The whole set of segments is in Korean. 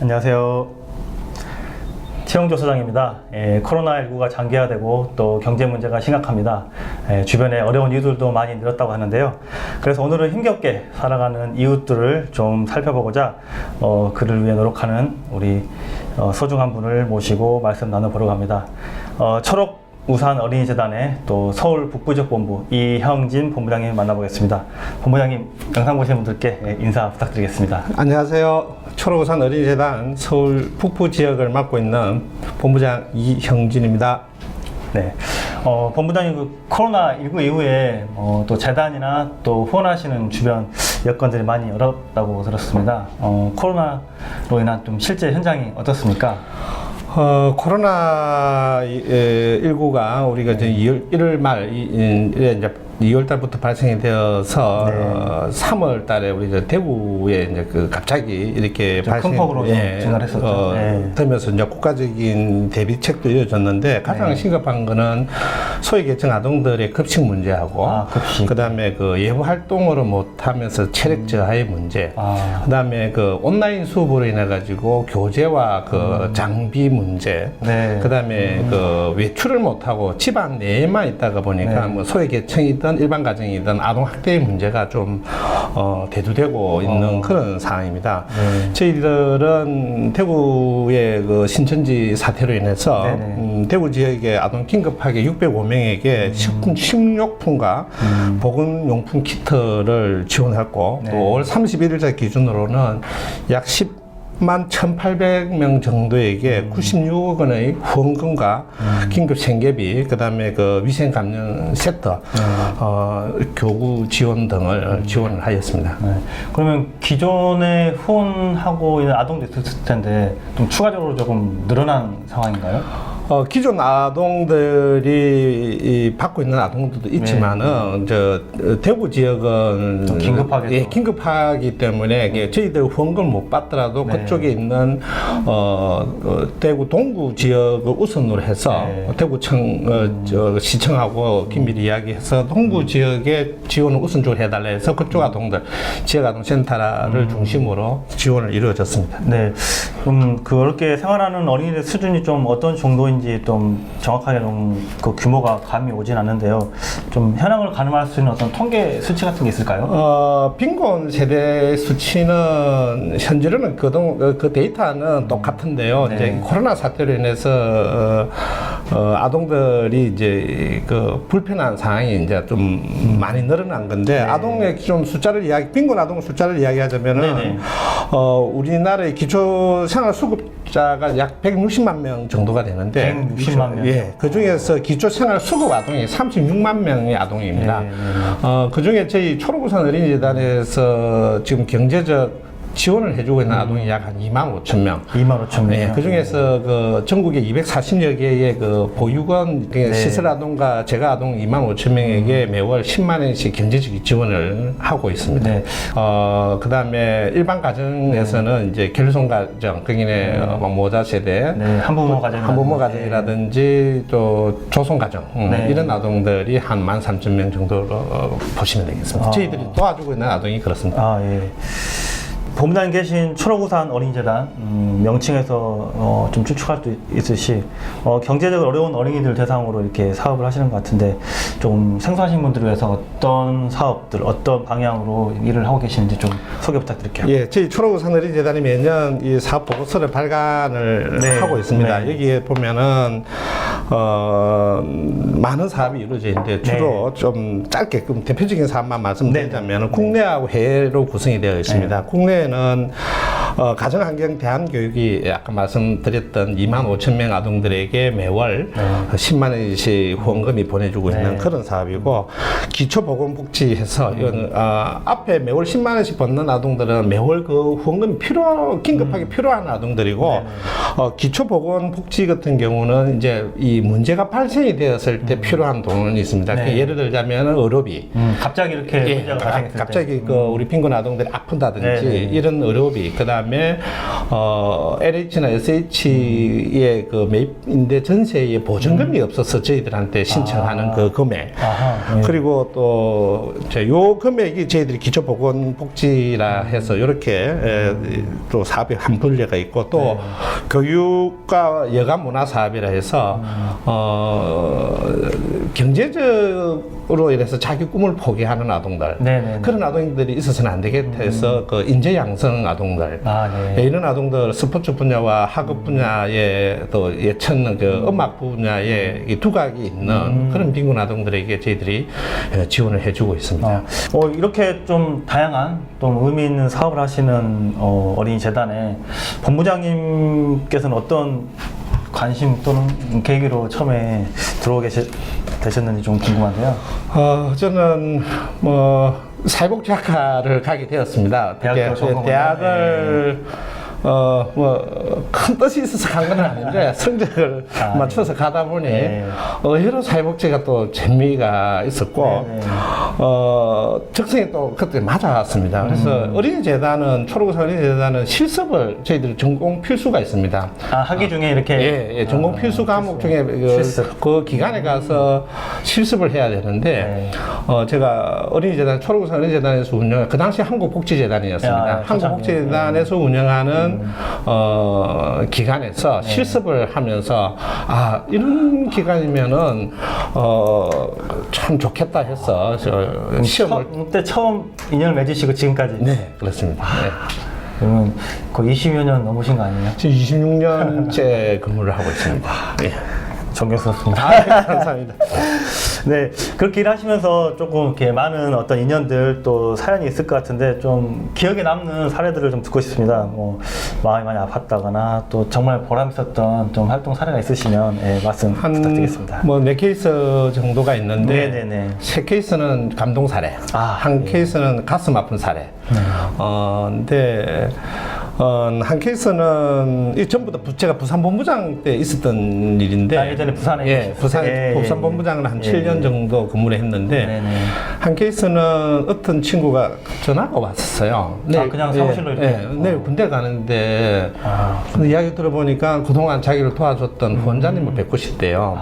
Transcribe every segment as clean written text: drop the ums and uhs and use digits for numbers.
안녕하세요. 최영조 소장입니다. 코로나19가 장기화되고 또 경제 문제가 심각합니다. 주변에 어려운 이웃들도 많이 늘었다고 하는데요. 그래서 오늘은 힘겹게 살아가는 이웃들을 좀 살펴보고자 그를 위해 노력하는 우리 소중한 분을 모시고 말씀 나눠보려고 합니다. 철옥 우산 어린이재단의 또 서울 북부지역본부 이형진 본부장님 만나보겠습니다. 본부장님, 영상 보시는 분들께 인사 부탁드리겠습니다. 안녕하세요. 철옥우산 어린이재단 서울 북부지역을 맡고 있는 본부장 이형진입니다. 네, 본부장님 코로나19 이후에 또 재단이나 또 후원하시는 주변 여건들이 많이 어렵다고 들었습니다. 코로나로 인한 좀 실제 현장이 어떻습니까? 코로나19가 우리가 이제 1월 말, 이제 2월 달부터 발생이 되어서 네. 3월 달에 우리 대구에 이제 갑자기 이렇게 큰 폭으로 증가를 했었죠. 되면서 이제 국가적인 대비책도 이어졌는데 가장 심각한 거는 소외 계층 아동들의 급식 문제하고, 급식. 그다음에 예부 활동으로 못하면서 체력 저하의 문제, 그다음에 온라인 수업으로 인해 가지고 교재와 장비 문제, 그다음에 외출을 못하고 집안 내에만 있다가 보니까 뭐 소외 계층이든 일반 가정이든 아동 학대의 문제가 좀 대두되고 있는 그런 상황입니다. 저희들은 대구의 신천지 사태로 인해서 대구 지역의 아동 긴급하게 605명에게 식료품과 보건용품 키트를 지원했고, 또 5월 31일자 기준으로는 약 10만 1,800명 정도에게 96억 원의 후원금과 긴급 생계비, 그 다음에 위생감염 세트, 교구 지원 등을 지원을 하였습니다. 그러면 기존에 후원하고 있는 아동도 있을 텐데 좀 추가적으로 조금 늘어난 상황인가요? 기존 아동들이 받고 있는 아동들도 있지만은 대구 지역은 긴급하기 때문에 저희들 후원금을 못 받더라도 그쪽에 있는 대구 동구 지역을 우선으로 해서 대구청 시청하고 긴밀히 이야기해서 동구 지역에 지원을 우선적으로 해달라 해서 그쪽 아동들 지역 아동센터를 중심으로 지원을 이루어졌습니다. 네, 그렇게 생활하는 어린이들 수준이 좀 어떤 정도인지 좀 정확하게 규모가 감이 오진 않는데요. 좀 현황을 가늠할 수 있는 어떤 통계 수치 같은 게 있을까요? 빈곤 세대 수치는 현재로는 그 데이터는 똑같은데요. 이제 코로나 사태로 인해서 아동들이 이제 불편한 상황이 이제 좀 많이 늘어난 건데, 아동의 기존 숫자를 빈곤 아동 숫자를 이야기하자면은 우리나라의 기초 생활 수급자가 약 160만 명 정도가 되는데, 160만 명. 그 중에서 기초 생활 수급 아동이 36만 명의 아동입니다. 그 중에 저희 초록우산 어린이재단에서 지금 경제적 지원을 해주고 있는 아동이 약 한 2만 5천 명. 2만 5천 명. 그 중에서 전국에 240여 개의 보육원 시설 아동과 재가 아동 2만 5천 명에게 매월 10만 원씩 경제적 지원을 하고 있습니다. 그 다음에 일반 가정에서는 이제 결손 가정, 거기에 모자 세대, 한부모 가정이라든지 또 조손 가정, 이런 아동들이 한 13,000명 정도로 보시면 되겠습니다. 저희들이 도와주고 있는 아동이 그렇습니다. 본부장님 계신 철옥우산 어린이재단 명칭에서 좀 추측할 수 있듯이 경제적으로 어려운 어린이들 대상으로 이렇게 사업을 하시는 것 같은데, 좀 생소하신 분들을 위해서 어떤 사업들, 어떤 방향으로 일을 하고 계시는지 좀 소개 부탁드릴게요. 저희 철옥우산 어린이재단이 매년 이 사업 보고서를 발간을 하고 있습니다. 여기에 보면은 많은 사업이 이루어져 있는데, 주로 좀 짧게 대표적인 사업만 말씀드리자면 국내하고 해외로 구성이 되어 있습니다. 국내에는 가정환경 대안교육이 아까 말씀드렸던 2만 5천 명 아동들에게 매월 10만 원씩 후원금이 보내주고 있는 그런 사업이고, 기초보건복지해서 이건 앞에 매월 10만 원씩 받는 아동들은 매월 후원금이 긴급하게 필요한 아동들이고, 기초보건복지 같은 경우는 이제 이 문제가 발생이 되었을 때 필요한 돈은 있습니다. 예를 들자면 의료비, 갑자기 이렇게 문제가 발생했을 때 갑자기 우리 빈곤 아동들이 아픈다든지 이런 의료비, 그 다음에 그다음에 LH나 SH의 그 매입인데 전세의 보증금이 없어서 저희들한테 신청하는 그 금액. 아하, 예. 그리고 또 요 금액이 저희들이 기초보건복지라 해서 이렇게 또 사업이 한 분야가 있고 또 교육과 여가문화사업이라 해서 경제적으로 이래서 자기 꿈을 포기하는 아동들 네네. 그런 아동들이 있어서는 안 되겠다 해서 그 인재양성 아동들 아, 네. 이런 아동들 스포츠 분야와 학업 분야에 또 예천 그 음악 분야에 이 두각이 있는 그런 빈곤 아동들에게 저희들이 지원을 해주고 있습니다. 이렇게 좀 다양한 또 의미 있는 사업을 하시는 어린이 재단에 본부장님께서는 어떤 관심 또는 계기로 처음에 들어오게 되셨는지 좀 궁금한데요. 저는 뭐 사회복지학과를 가게 되었습니다. 대학교 전공을 대학을 뭐 큰 뜻이 있어서 간 건 아닌데 성적을 맞춰서 가다 보니 의외로 사회복지가 또 재미가 있었고 적성이 또 그때 맞아왔습니다. 그래서 어린이재단은 초록우산 어린이재단은 실습을 저희들 전공 필수가 있습니다. 학기 중에 이렇게 전공 필수 과목 중에 그 기간에 가서 실습을 해야 되는데 제가 어린이재단 초록우산 어린이재단에서 운영 그 당시 한국복지재단이었습니다. 한국복지재단에서 운영하는 기간에서 실습을 하면서 이런 기간이면은 참 좋겠다 해서 시험을 그때 처음 인연을 맺으시고 지금까지. 네, 그렇습니다. 네. 그러면 거의 20여 년 넘으신 거 아니에요? 지금 26년째 근무를 하고 있습니다. 네. 존경스럽습니다. 감사합니다. 네, 그렇게 일하시면서 조금 이렇게 많은 어떤 인연들 또 사연이 있을 것 같은데 좀 기억에 남는 사례들을 좀 듣고 싶습니다. 뭐 마음이 많이 아팠다거나 또 정말 보람 있었던 좀 활동 사례가 있으시면 말씀 부탁드리겠습니다. 뭐 4케이스 정도가 있는데 네네네. 3케이스는 감동 사례, 한 케이스는 가슴 아픈 사례. 근데 한 케이스는 이 전부 다 제가 부산본부장 때 있었던 일인데 예전에 부산에 부산 본부장을 한 7년 정도 근무를 했는데 한 케이스는 어떤 친구가 전화가 왔었어요. 그냥 사무실로 이렇게? 내일 군대 가는데 근데 이야기 들어보니까 그동안 자기를 도와줬던 후원자님을 뵙고 싶대요.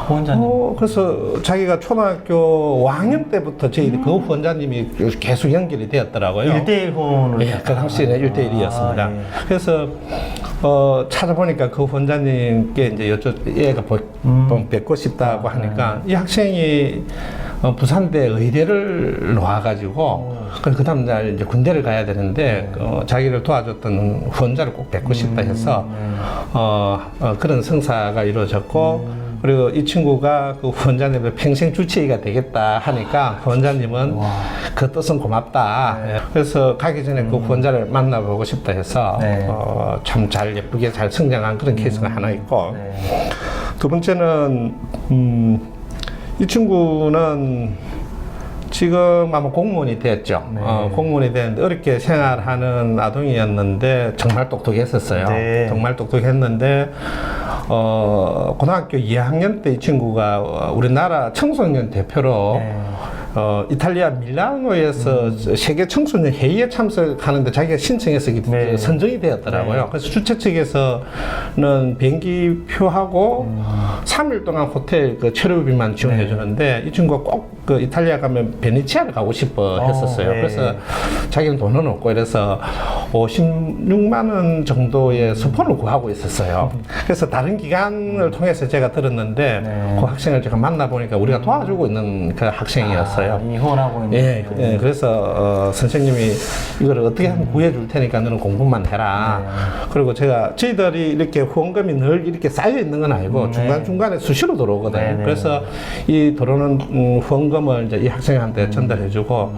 후원자님. 그래서 자기가 초등학교 5학년 때부터 저희 그 후원자님이 계속 연결이 되었더라고요. 1대1 후원을. 그 당시에는 1대1이었습니다. 그래서 찾아보니까 그 후원자님께 이제 얘가 뵙고 싶다고 하니까 이 학생이 부산대 의대를 놓아가지고 그 다음 날 이제 군대를 가야 되는데 자기를 도와줬던 후원자를 꼭 뵙고 싶다 해서 그런 성사가 이루어졌고 그리고 이 친구가 그 후원자님의 평생 주치의가 되겠다 하니까 후원자님은 그 뜻은 고맙다. 그래서 가기 전에 그 후원자를 만나보고 싶다 해서 참 잘 예쁘게 잘 성장한 그런 케이스가 하나 있고 두 번째는 이 친구는 지금 아마 공무원이 됐죠. 공무원이 됐는데 어렵게 생활하는 아동이었는데 정말 똑똑했었어요. 정말 똑똑했는데 고등학교 2학년 때 이 친구가 우리나라 청소년 대표로 이탈리아 밀라노에서 세계 청소년 회의에 참석하는데 자기가 신청해서 선정이 되었더라고요. 그래서 주최 측에서는 비행기표하고 3일 동안 호텔 그 체류비만 지원해 주는데 이 친구가 꼭 그 이탈리아 가면 베네치아를 가고 싶어 했었어요. 그래서 자기는 돈은 없고 이래서 56만 원 정도의 스폰을 구하고 있었어요. 그래서 다른 기관을 통해서 제가 들었는데 그 학생을 제가 만나보니까 우리가 도와주고 있는 그 학생이었어요. 이미 후원하고 있는. 그래서 선생님이 이걸 어떻게 하면 구해줄 테니까 너는 공부만 해라. 그리고 저희들이 이렇게 후원금이 늘 이렇게 쌓여 있는 건 아니고 중간중간에 수시로 들어오거든요. 그래서 이 들어오는 후원금을 이제 이 학생한테 전달해주고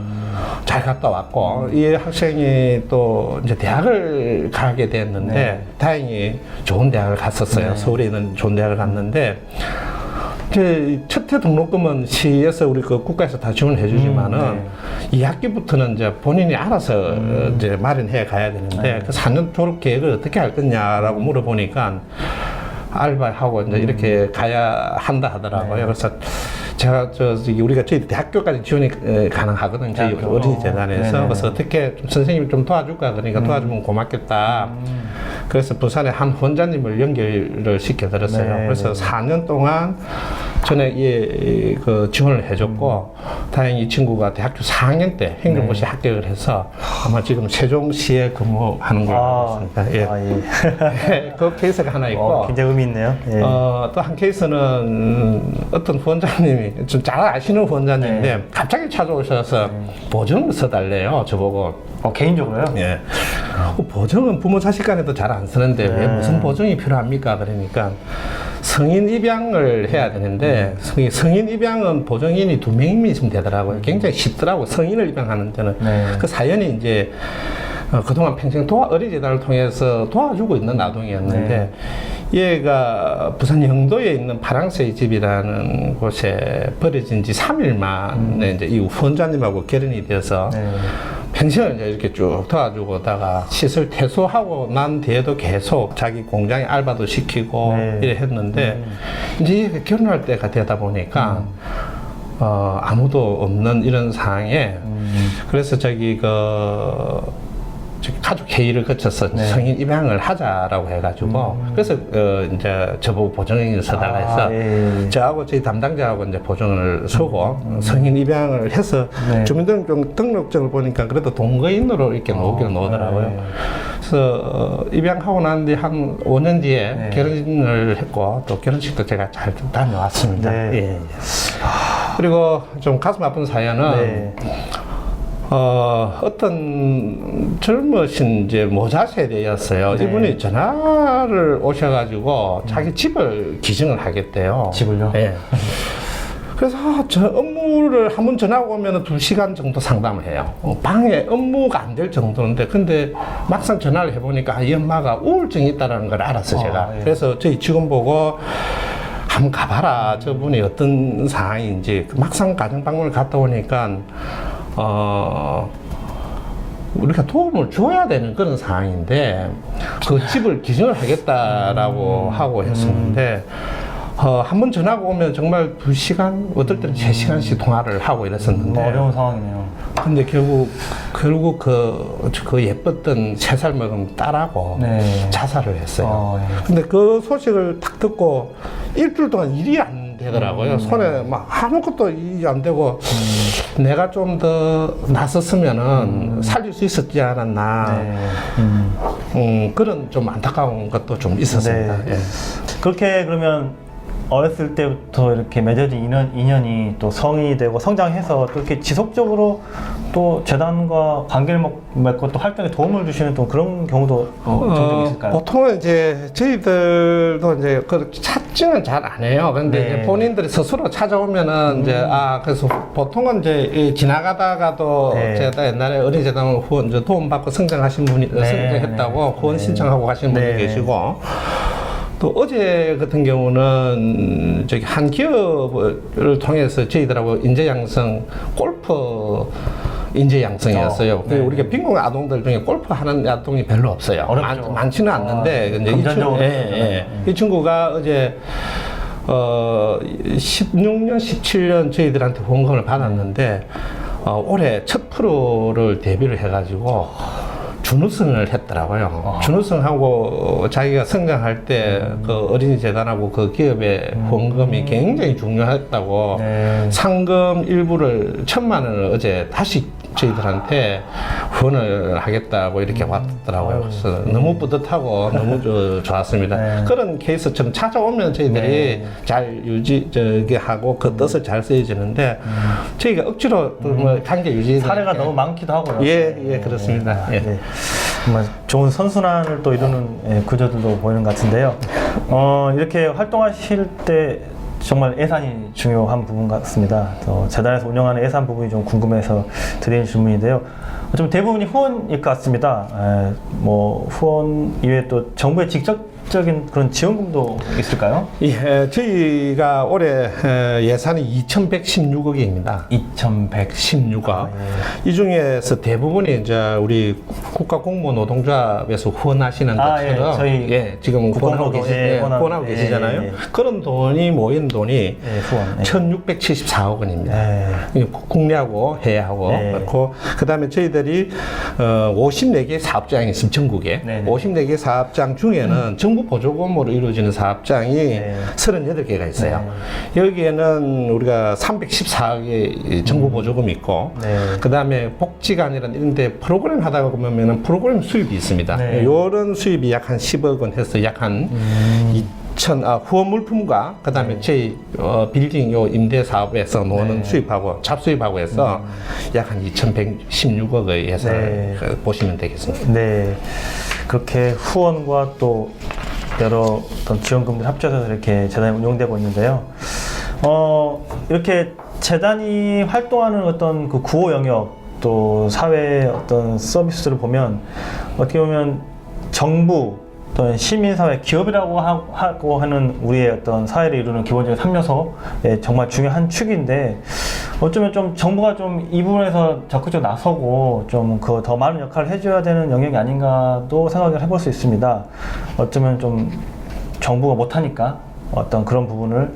잘 갔다 왔고 이 학생이 또 이제 대학을 가게 됐는데 다행히 좋은 대학을 갔었어요. 서울에 있는 좋은 대학을 갔는데 첫해 등록금은 시에서 우리 그 국가에서 다 지원해 주지만은 2학기부터는 이제 본인이 알아서 이제 마련해 가야 되는데 그 4년 졸업 계획을 어떻게 할 거냐라고 물어보니까 알바하고 이제 이렇게 가야 한다 하더라고요. 네. 그래서 제가 우리가 저희 대학교까지 지원이 가능하거든요. 저희 대학교. 어린이재단에서. 네네. 그래서 어떻게 좀 선생님이 좀 도와줄까 그러니까 도와주면 고맙겠다. 그래서 부산에 한 후원자님을 연결을 시켜드렸어요. 네, 그래서 네. 4년 동안 전에 그 지원을 해줬고 다행히 이 친구가 대학교 4학년 때 행정고시 네. 합격을 해서 아마 지금 세종시에 근무하는 걸로 알고 있습니다. 예. 예. 그 케이스가 하나 있고 굉장히 의미 있네요. 예. 또 한 케이스는 어떤 후원자님이 좀 잘 아시는 후원자님인데 네. 갑자기 찾아오셔서 보증을 써달래요. 저보고. 개인적으로요? 예. 보증은 부모 자식 간에도 잘 안 쓰는데 왜 무슨 보증이 필요합니까? 그러니까 성인 입양을 해야 되는데 성인 입양은 보증인이 2명이면 있으면 되더라고요. 굉장히 쉽더라고요. 성인을 입양하는 데는. 네. 그 사연이 이제 그동안 평생 어린이재단을 통해서 도와주고 있는 아동이었는데 얘가 부산 영도에 있는 파랑새의 집이라는 곳에 버려진 지 3일 만에 이제 이 후원자님하고 결혼이 돼서 펜션을 이제 이렇게 쭉 도와주고 오다가 시설 퇴소하고 난 뒤에도 계속 자기 공장에 알바도 시키고 이래 했는데 이제 결혼할 때가 되다 보니까 아무도 없는 이런 상황에 그래서 가족 회의를 거쳐서 성인 입양을 하자라고 해가지고 그래서 이제 저보고 보증인을 써달라 해서 저하고 저희 담당자하고 이제 보증을 서고 성인 입양을 해서 주민등록증을 보니까 그래도 동거인으로 이렇게 놓더라고요. 그래서 입양하고 난 뒤 한 5년 뒤에 결혼을 했고 또 결혼식도 제가 잘 다녀왔습니다. 예. 그리고 좀 가슴 아픈 사연은 어떤 젊으신 이제 모자 세대였어요. 이분이 전화를 오셔가지고 자기 집을 기증을 하겠대요. 집을요? 네. 그래서 저 업무를 한번 전화가 오면 2시간 정도 상담을 해요. 방에 업무가 안 될 정도인데 근데 막상 전화를 해보니까 이 엄마가 우울증이 있다는 걸 알았어요. 제가. 그래서 저희 직원 보고 한번 가봐라. 저분이 어떤 상황인지. 막상 가정방문을 갔다 오니까 우리가 도움을 줘야 되는 그런 상황인데 그 집을 기증을 하겠다라고 하고 했었는데 한 번 전화가 오면 정말 2시간, 어떨 때는 3시간씩 통화를 하고 이랬었는데 어려운 상황이네요. 근데 결국 그 예뻤던 3살 먹은 딸하고 자살을 했어요. 근데 그 소식을 딱 듣고 일주일 동안 일이 안 되더라고요. 손에 막 아무것도 일이 안 되고 내가 좀 더 나섰으면은 살릴 수 있었지 않았나. 그런 좀 안타까운 것도 좀 있었습니다. 예. 그렇게 그러면 어렸을 때부터 이렇게 맺어진 인연이 또 성인이 되고 성장해서 또 이렇게 지속적으로 또 재단과 관계를 맺고 또 활동에 도움을 주시는 또 그런 경우도 종종 있을까요? 보통은 이제 저희들도 이제 그 찾지는 잘 안 해요. 근데 이제 본인들이 스스로 찾아오면은 이제 그래서 보통은 이제 지나가다가도 제가 옛날에 어린이재단 후원 도움받고 성장하신 분이 성장했다고 후원 신청하고 가시는 분이 계시고. 또 어제 같은 경우는 저기 한 기업을 통해서 저희들하고 인재양성 골프 인재양성이었어요. 우리가 빈곤 아동들 중에 골프 하는 아동이 별로 없어요. 많지는 않는데 이 친구가 어제 16년, 17년 저희들한테 후원금을 받았는데 올해 첫 프로를 데뷔를 해가지고 준우승을 했더라고요. 준우승하고 자기가 성장할 때 그 어린이재단하고 그 기업의 후원금이 굉장히 중요했다고 상금 일부를 1,000만 원을 어제 다시 저희들한테 후원을 하겠다고 이렇게 왔더라고요. 그래서 너무 뿌듯하고 너무 좋았습니다. 그런 케이스처럼 찾아오면 저희들이 잘 하고 그 뜻을 잘 쓰여지는데 저희가 억지로 뭐 관계 유지 사례가 너무 많기도 하고요. 예, 그렇습니다. 정말 좋은 선순환을 또 이루는 구조들도 보이는 것 같은데요. 이렇게 활동하실 때 정말 예산이 중요한 부분 같습니다. 재단에서 운영하는 예산 부분이 좀 궁금해서 드리는 질문인데요. 좀 대부분이 후원일 것 같습니다. 뭐 후원 이외에 또 정부의 직접 구체적인 그런 지원금도 있을까요? 예, 저희가 올해 예산이 2,116억입니다. 2,116억. 16억. 이 중에서 대부분이 이제 우리 국가공무원 노동조합에서 후원하시는 것처럼 저희 지금 국공으로 후원하고 계시잖아요. 그런 돈이 모인 돈이 후원. 1,674억 원입니다. 국내하고 해외하고 그렇고 그다음에 저희들이 54개 사업장이 있습니다. 전국에 54개 사업장 중에는 정부 보조금으로 이루어지는 사업장이 38개가 있어요. 여기에는 우리가 314억의 정부 보조금이 있고 그다음에 복지관이라는 이런 데 프로그램 하다가 보면은 프로그램 수입이 있습니다. 이런 수입이 약 한 10억 원 해서 약 한 후원 물품과 그다음에 저희 빌딩 요 임대 사업에서 노는 수입하고 잡수입하고 해서 약 한 2,116억의 예산을 보시면 되겠습니다. 네, 그렇게 후원과 또 여러 어떤 지원금들 합쳐서 이렇게 재단이 운영되고 있는데요. 이렇게 재단이 활동하는 어떤 그 구호 영역 또 사회 어떤 서비스를 보면 어떻게 보면 정부 어떤 시민사회, 기업이라고 하고 하는 우리의 어떤 사회를 이루는 기본적인 3요소의 정말 중요한 축인데 어쩌면 좀 정부가 좀 이 부분에서 적극적으로 나서고 좀 그 더 많은 역할을 해줘야 되는 영역이 아닌가도 생각을 해볼 수 있습니다. 어쩌면 좀 정부가 못하니까 어떤 그런 부분을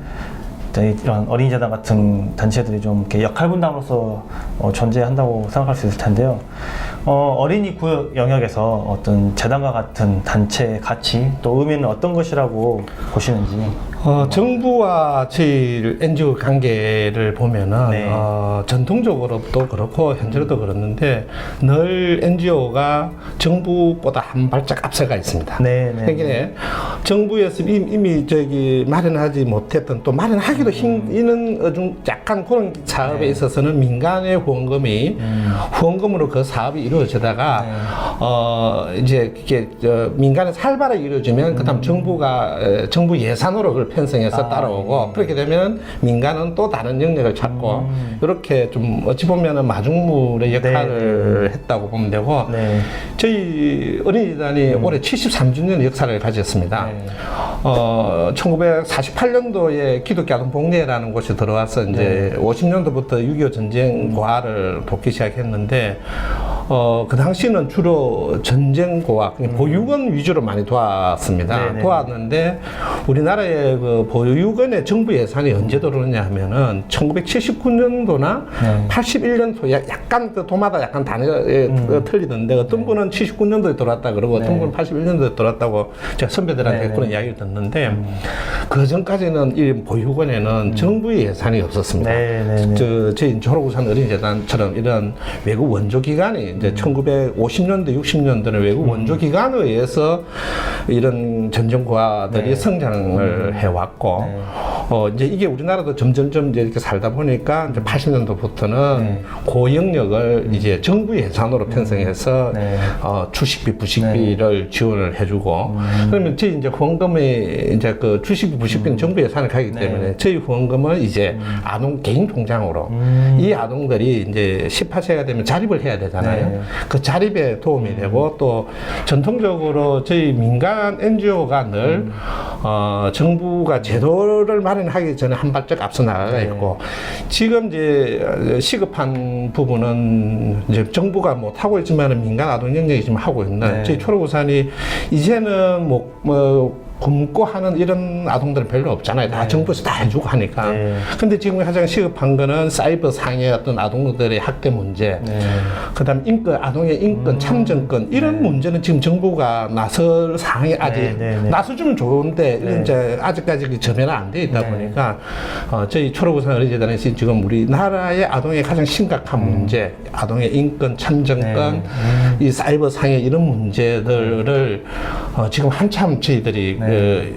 이런 어린이재단 같은 단체들이 좀 이렇게 역할 분담으로서 존재한다고 생각할 수 있을 텐데요. 어린이 구역 영역에서 어떤 재단과 같은 단체의 가치 또 의미는 어떤 것이라고 보시는지. 정부와 저희 NGO 관계를 보면은 전통적으로도 그렇고 현재로도 그렇는데 늘 NGO가 정부보다 한 발짝 앞서가 있습니다. 그러니까 정부에서 이미 마련하지 못했던 또 마련하기도 힘든 약간 그런 사업에 있어서는 민간의 후원금으로 그 사업이 이루어지다가 이제 그게 민간에 활발하게 이루어지면 그다음 정부 예산으로 그걸 편성해서 따라오고 그렇게 되면 민간은 또 다른 영역을 찾고 이렇게 좀 어찌 보면은 마중물의 역할을 했다고 보면 되고 저희 어린이재단이 올해 73주년 역사를 가졌습니다. 1948년도에 기독교 아동 복례라는 곳이 들어와서 이제 50년도부터 6.25 전쟁 고아를 돕기 시작했는데 그 당시는 주로 전쟁 고아, 보육원 위주로 많이 도왔습니다. 도왔는데 우리나라의 그 보육원의 정부 예산이 언제 들어오느냐 하면은 1979년도나 81년도 약간 그 도마다 약간 단위가 틀리던데 어떤 분은 79년도에 들어왔다 그러고 어떤 분은 81년도에 들어왔다고 제가 선배들한테 그런 이야기를 듣는데 그 전까지는 이 보육원에는 정부의 예산이 없었습니다. 저희 졸업우산 어린이재단처럼 이런 외국 원조기관이 이제 1950년대, 60년대는 외국 원조기관에 의해서 이런 전쟁고아들이 성장을 해왔고, 이제 이게 우리나라도 점점점 이제 이렇게 살다 보니까 이제 80년도부터는 그 영역을 이제 정부 예산으로 편성해서 주식비, 부식비를 지원을 해주고, 그러면 저희 이제 후원금이 이제 그 주식비, 부식비는 정부 예산을 가기 때문에 저희 후원금은 이제 아동 개인 통장으로 이 아동들이 이제 18세가 되면 자립을 해야 되잖아요. 그 자립에 도움이 되고 또 전통적으로 저희 민간 NGO가 늘 정부가 제도를 마련하기 전에 한 발짝 앞서 나가 있고 지금 이제 시급한 부분은 이제 정부가 못 하고 있지만 민간 아동 영역이 지금 하고 있는 저희 초록우산이 이제는 굶고 하는 이런 아동들은 별로 없잖아요. 다 정부에서 다 해주고 하니까. 근데 지금 가장 시급한 거는 사이버 상의 어떤 아동들의 학대 문제, 그 다음 아동의 인권, 참정권, 이런 문제는 지금 정부가 나설 상황이 아직, 나서주면 좋은데, 이제 아직까지 전면화 안 돼 있다 보니까, 저희 초록우산 어린이재단에서 지금 우리나라의 아동의 가장 심각한 문제, 아동의 인권, 참정권, 이 사이버 상의 이런 문제들을 지금 한참 저희들이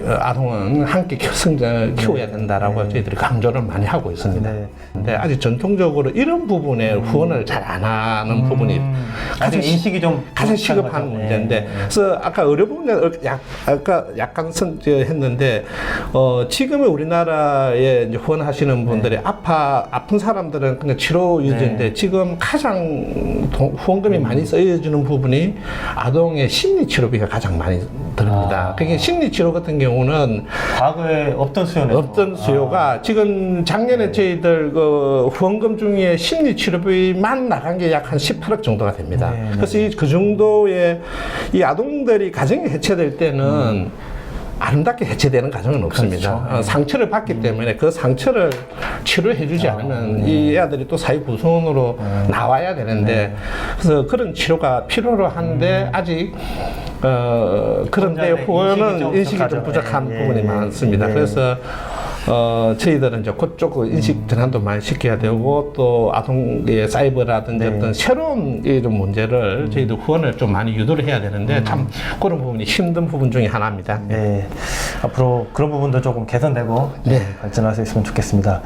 아동은 함께 키워야 된다라고 저희들이 강조를 많이 하고 있습니다. 근데 아직 전통적으로 이런 부분에 후원을 잘 안 하는 부분이 가장 인식이 좀 가장 시급한 문제인데, 그래서 아까 의료 부분에 아까 약간 했는데 지금의 우리나라에 이제 후원하시는 분들이 아픈 사람들은 그냥 치료 위주인데 지금 가장 후원금이 많이 쓰여지는 부분이 아동의 심리 치료비가 가장 많이 들입니다. 그게 심리치료 같은 경우는 과거에 없던 수요네요. 없던 수요가 지금 작년에 저희들 그 후원금 중에 심리치료비만 나간 게 약 한 18억 정도가 됩니다. 네, 네. 그래서 그 정도의 이 아동들이 가정이 해체될 때는 아름답게 해체되는 가정은 없습니다. 그렇죠. 상처를 받기 때문에 그 상처를 치료해주지 않으면 이 애들이 또 사회 구성원으로 나와야 되는데 그래서 그런 치료가 필요로 한데 아직 그런데 후원은 인식이 좀 부족한 부분이 많습니다. 그래서 저희들은 이제 그쪽 인식 전환도 많이 시켜야 되고 또 아동의 사이버라든지 어떤 새로운 이런 문제를 저희들 후원을 좀 많이 유도를 해야 되는데 참 그런 부분이 힘든 부분 중에 하나입니다. 네. 앞으로 그런 부분도 조금 개선되고 네. 발전할 수 있으면 좋겠습니다.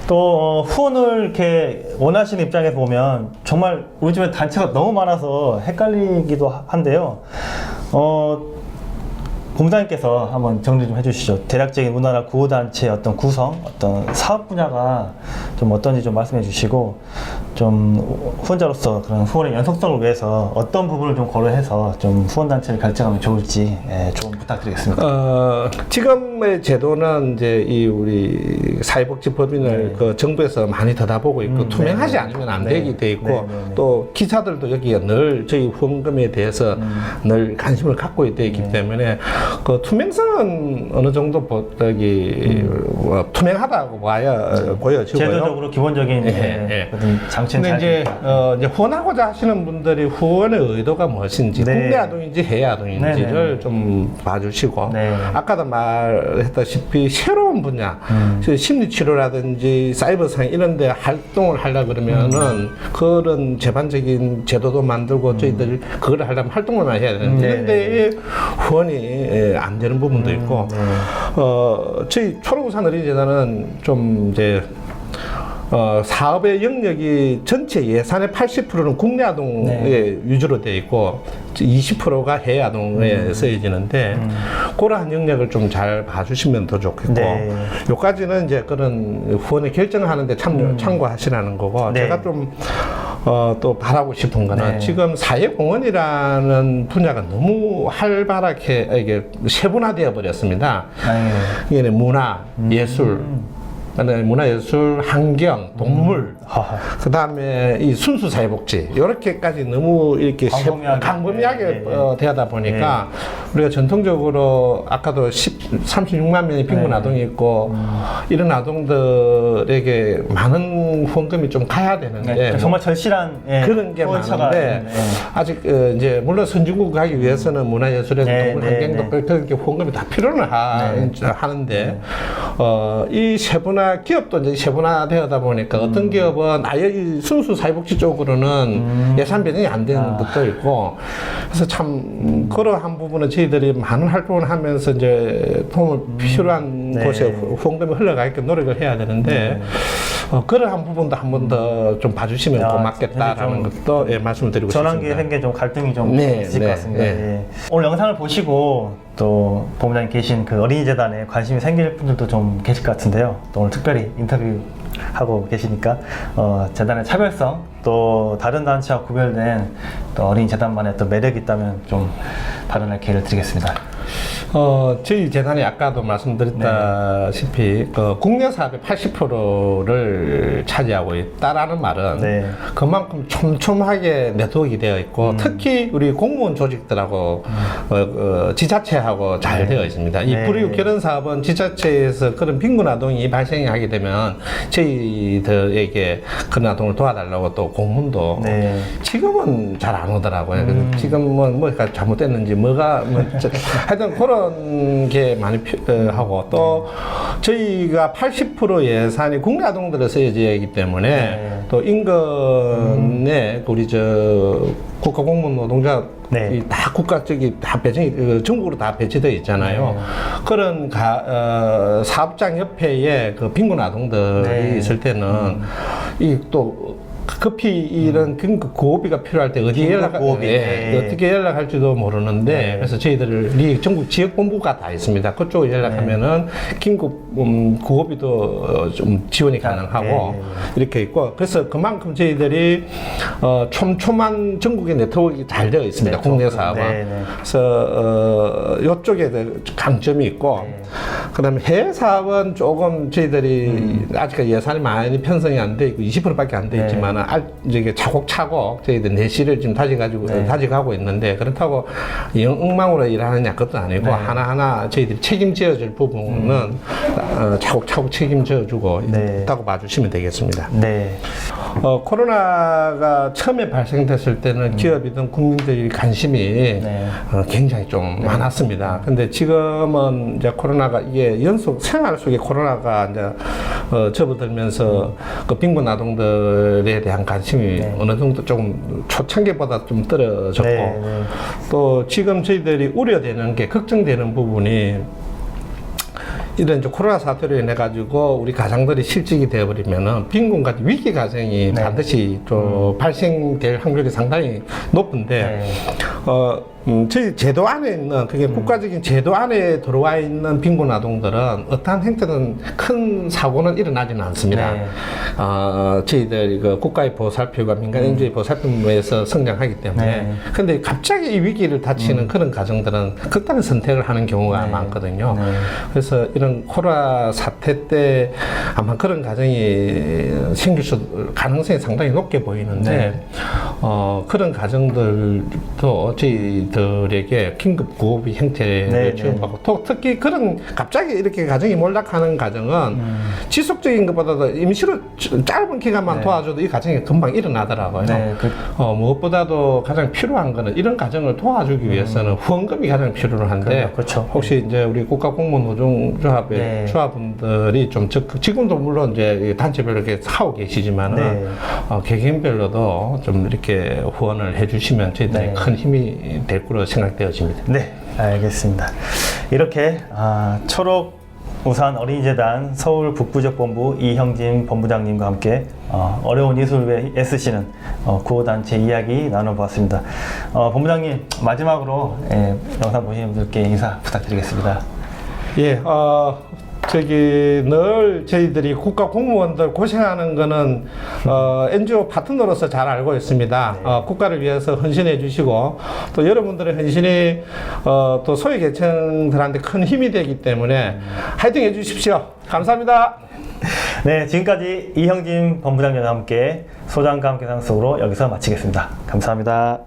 또 후원을 이렇게 원하시는 입장에서 보면 정말 우리 집에 단체가 너무 많아서 헷갈리기도 한데요. 본부장님께서 한번 정리 좀 해주시죠. 대략적인 우리나라 구호단체의 어떤 구성, 어떤 사업 분야가 좀 어떤지 좀 말씀해 주시고, 좀 후원자로서 그런 후원의 연속성을 위해서 어떤 부분을 좀 고려해서 좀 후원단체를 결정하면 좋을지 좀 부탁드리겠습니다. 지금의 제도는 이제 이 우리 사회복지법인을 그 정부에서 많이 들여다보고 있고 투명하지 않으면 안 되게 돼 있고 또 기사들도 여기에 늘 저희 후원금에 대해서 늘 관심을 갖고 있기 때문에 그 투명성은 어느 정도 투명하다고 보여지고요. 제도적으로 기본적인 장치는 근데 이제 후원하고자 하시는 분들이 후원의 의도가 무엇인지 국내 아동인지 해외 아동인지를 좀 봐주시고 아까도 말했다시피 새로운 분야 심리치료라든지 사이버상 이런 데 활동을 하려고 그러면은 그런 제반적인 제도도 만들고 저희들이 그걸 하려면 활동을 많이 해야 되는데 이런 데에 후원이 안 되는 부분도 있고 저희 초록우산 어린이재단은 좀 이제 사업의 영역이 전체 예산의 80%는 국내 아동에 위주로 되어 있고 20%가 해외 아동에 쓰여지는데 그러한 영역을 좀 잘 봐주시면 더 좋겠고 요까지는 이제 그런 후원을 결정하는데 참고하시라는 거고 제가 좀 또 바라고 싶은 거는 지금 사회공헌이라는 분야가 너무 활발하게 이게 세분화되어 버렸습니다. 이게 문화, 예술, 문화예술, 환경, 동물, 그 다음에 이 순수 사회복지 이렇게까지 너무 이렇게 광범위하게 되다 보니까 우리가 전통적으로 아까도 36만 명의 빈곤 아동이 있고 이런 아동들에게 많은 후원금이 좀 가야 되는데 정말 절실한 그런 게 많은데 아직 이제 물론 선진국 가기 위해서는 문화예술에서 동물 환경도 그렇게 후원금이 다 필요는 하는데 이 세분화 기업도 이제 세분화되다 보니까 어떤 기업은 아예 이 순수 사회복지 쪽으로는 예산 변경이 안 되는 것도 있고 그래서 참 그러한 부분은 저희들이 많은 활동을 하면서 이제 도움을 필요한 곳에 후원금이 흘러가게끔 노력을 해야 되는데 그러한 부분도 한 번 더 좀 봐주시면 고맙겠다라는 것도 말씀을 드리고 싶습니다. 전환기에 생긴 좀 갈등이 좀 있을 것 같습니다. 오늘 영상을 보시고 또 본부장님 계신 그 어린이재단에 관심이 생길 분들도 좀 계실 것 같은데요. 또 오늘 특별히 인터뷰하고 계시니까 재단의 차별성 또 다른 단체와 구별된 또 어린이재단만의 또 매력이 있다면 좀 발언할 기회를 드리겠습니다. 저희 재단이 아까도 말씀드렸다시피 그 국내 사업의 80%를 차지하고 있다라는 말은 그만큼 촘촘하게 네트워크가 되어 있고 특히 우리 공무원 조직들하고 지자체하고 잘 되어 있습니다. 이 불이웃 결혼 사업은 지자체에서 그런 빈곤 아동이 발생하게 되면 저희들에게 그런 아동을 도와달라고 또 공문도 지금은 잘 안 오더라고요. 지금 뭐가 잘못됐는지 하여튼 그런 게 많이 하고 또 저희가 80% 예산이 국내 아동들에 쓰여지기 때문에 또 인근에 우리 국가 공무원 노동자 다 국가 다 배정이 전국으로 다 배치되어 있잖아요. 그런 사업장 옆에 그 빈곤 아동들이 있을 때는 이 또 급히 이런 긴급 구호비가 필요할 때 어디에 구호비. 네. 어떻게 연락할지도 모르는데 네. 그래서 저희들이 전국 지역 본부가 다 있습니다. 그쪽에 연락하면은 긴급 구호비도 좀 지원이 가능하고 네. 이렇게 있고 그래서 그만큼 저희들이 촘촘한 전국의 네트워크가 잘 되어 있습니다. 네, 국내 사업은. 네, 네. 그래서 이쪽에 강점이 있고 네. 그다음에 해외 사업은 조금 저희들이 아직 예산이 많이 편성이 안 돼 있고 20%밖에 안 돼 네. 있지만 이제 차곡차곡 저희들 내실을 지금 다져가고 있는데 그렇다고 엉망으로 일하느냐 그것도 아니고 네. 하나하나 저희들이 책임져야 될 부분은 차곡차곡 책임져주고 네. 있다고 봐주시면 되겠습니다. 네. 코로나가 처음에 발생됐을 때는 기업이든 국민들이 관심이 네. 굉장히 좀 많았습니다. 근데 지금은 이제 코로나가 이게 연속 생활 속에 코로나가 이제 접어들면서 그 빈곤 아동들에 대한 관심이 네. 어느 정도 조금 초창기보다 좀 떨어졌고 네, 네. 또 지금 저희들이 우려되는 게 걱정되는 부분이 이런 이제 코로나 사태로 인해 가지고 우리 가장들이 실직이 되어버리면은 빈곤 같은 위기 가정이 네. 반드시 또 발생될 확률이 상당히 높은데 네. 저희 제도 안에 있는 그게 국가적인 제도 안에 들어와 있는 빈곤 아동들은 어떠한 행태는 큰 사고는 일어나지는 않습니다. 네. 저희들 그 국가의 보살펴가 민간 인주의 보살펴에서 성장하기 때문에 네. 근데 갑자기 이 위기를 닥치는 그런 가정들은 극단의 선택을 하는 경우가 네. 많거든요. 네. 그래서 이런 코로나 사태 때 아마 그런 가정이 생길 가능성이 상당히 높게 보이는데 네. 그런 가정들도 저희들에게 긴급 구호비 형태를 네, 지원받고 또 특히 그런 갑자기 이렇게 가정이 몰락하는 가정은 지속적인 것보다도 임시로 짧은 기간만 네. 도와줘도 이 가정이 금방 일어나더라고요. 네. 무엇보다도 가장 필요한 거는 이런 가정을 도와주기 위해서는 후원금이 가장 필요한데 그렇죠. 혹시 이제 우리 국가공무노동조합의 네. 조합원들이 좀 지금도 물론 이제 단체별로 이렇게 하고 계시지만은 네. 개개인별로도 좀 이렇게 후원을 해주시면 저희들이 네. 큰 힘이 될 거로 생각되어집니다. 네, 알겠습니다. 이렇게 초록 우산 어린이재단 서울 북부지역본부 이형진 본부장님과 함께 어려운 이웃을 애쓰시는 구호단체 이야기 나눠보았습니다. 본부장님 마지막으로 영상 보시는 분들께 인사 부탁드리겠습니다. 예, 늘 저희들이 국가 공무원들 고생하는 거는 NGO 파트너로서 잘 알고 있습니다. 국가를 위해서 헌신해 주시고 또 여러분들의 헌신이 또 소외계층들한테 큰 힘이 되기 때문에 화이팅 해 주십시오. 감사합니다. 네, 지금까지 이형진 본부장님과 함께 소장감 계산 속으로 여기서 마치겠습니다. 감사합니다.